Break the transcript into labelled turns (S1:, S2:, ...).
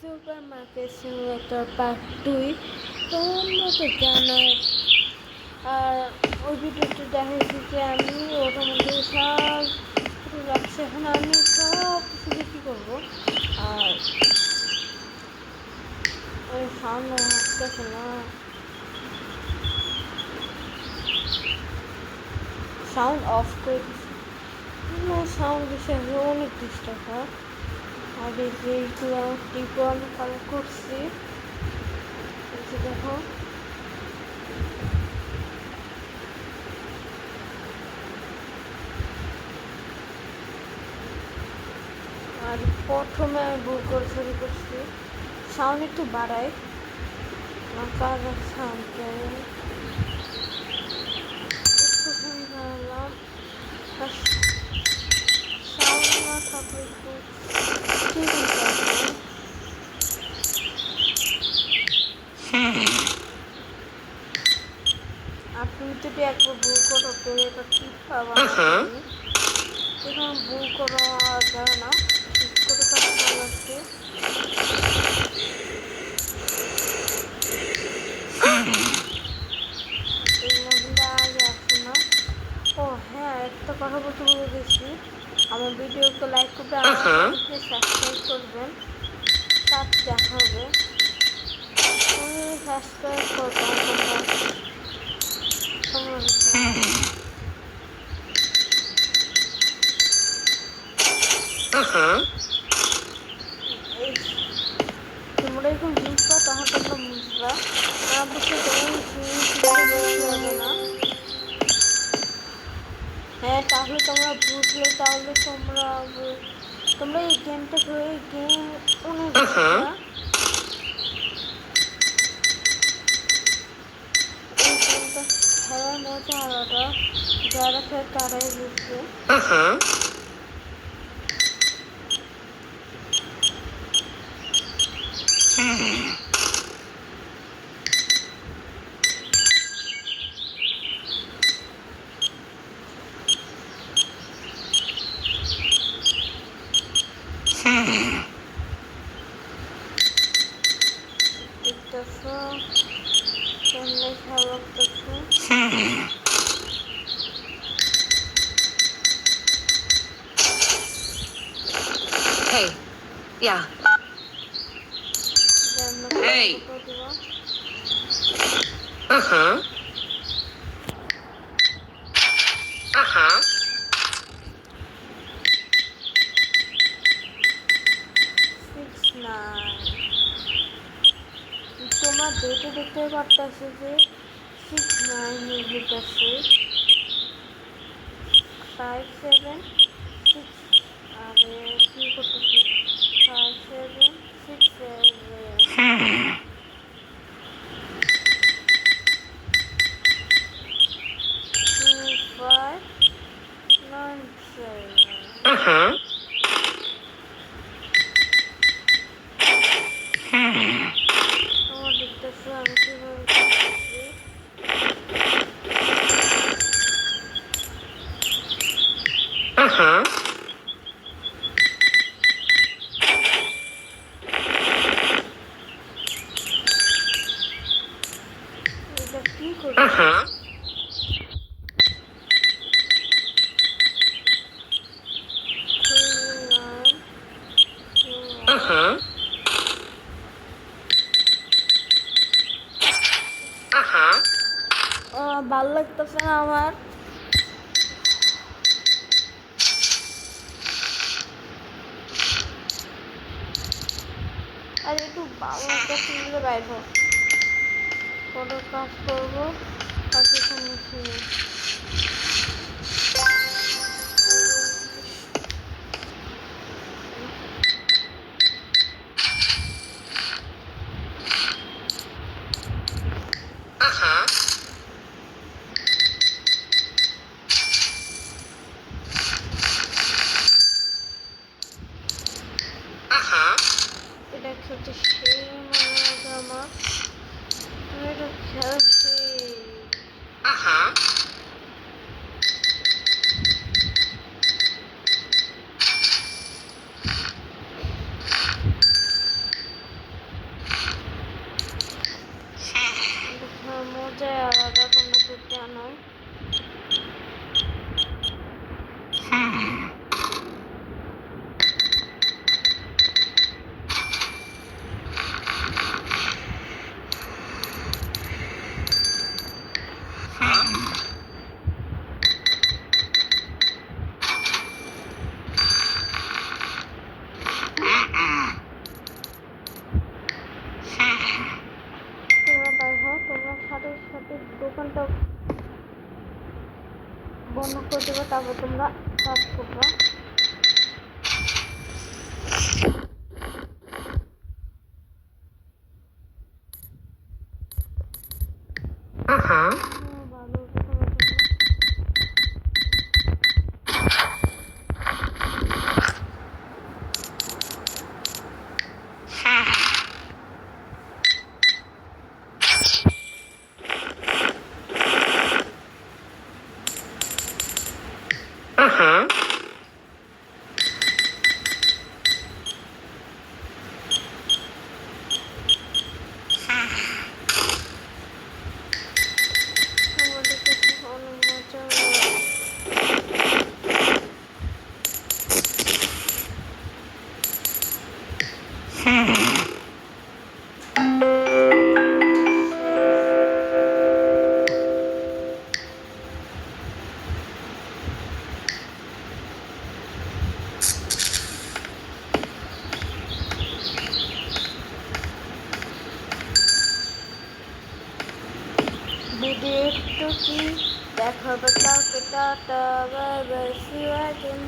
S1: Super market simulator part 2 তোমরা তো জানাই। আর ওই ভিডিওতে দেখাচ্ছি যে আমি ওটার মধ্যে সব রাখছি। এখন আমি সব কিছু বিক্রি করবো। আর ওই সামনে হাসতেছে না, সাউন্ড অফ করে দিচ্ছি। সাউন্ড বিষয়ে অনেক ডিস্টার্ব হয়। আর এই যে এইগুলো টিপো আমি কালেক্ট করছি, দেখো। আর প্রথমে আমি ভুল করে শুরু করছি, সাউন্ড একটু বাড়াই কাজ সাউন্ডকে একটুখানি বাড়ালাম। সাউন্ড না থাকলে একটু ঠিক আছে। আর তুমি যদি একবার ভুল করো তো এটা ঠিক পাবা না। এখন ভুল করা যায় না, ঠিক করে কাজ করা লাগছে। এই মহিলা আগে আসে না। ও হ্যাঁ, একটা কথা বলতে ভুলে গেছি, আমার ভিডিওকে লাইক করবে, আমার চ্যানেলকে সাবস্ক্রাইব করবেন। তার দেখা হবে। তুমি সাবস্ক্রাইব করবেন তোমরা এখন বুঝবা, তখন তোমরা বুঝবা না বুঝতে হবে না। হ্যাঁ, তাহলে তোমরা বুঝলে, তাহলে তোমরা এই গেমটা খেলে, গেম অনেক এই গেমটা খেলার মজা আলাদা, যারা খেলে তারাই বুঝবে।
S2: Hey. Yeah. Hey. Uh-huh. Uh-huh.
S1: তোমার ডেটে দেখতে পারতেছে যে 6-9 লিখতেছে 5-7-6। আরে কি করতেছি, 5-7-6-7 2-5-9-7।
S2: Uh-huh.
S1: আমার দেখতেছে আমি কিভাবে করতেছি।
S2: Uh-huh.
S1: এটা কি করবো?
S2: Uh-huh. Uh-huh. Uh-huh.
S1: ভাল লাগতেছে না আমার। আর একটু ভালো লাগতেছে নিলে বাইর কোনো কাজ করবো, কাজে সম্মুখীন।
S2: Uh-huh. Uh-huh.
S1: এটা খেলতে সেই মনে লাগে আমার, এটা খেলছি।
S2: Uh-huh.
S1: তারপর তোমরা কাজ করবে। ভালো তোমরা আমাদের কাছে অনেক মজা হয়। ভিডিও একটু কি দেখা হবে কাউকে tata bye bye see you again.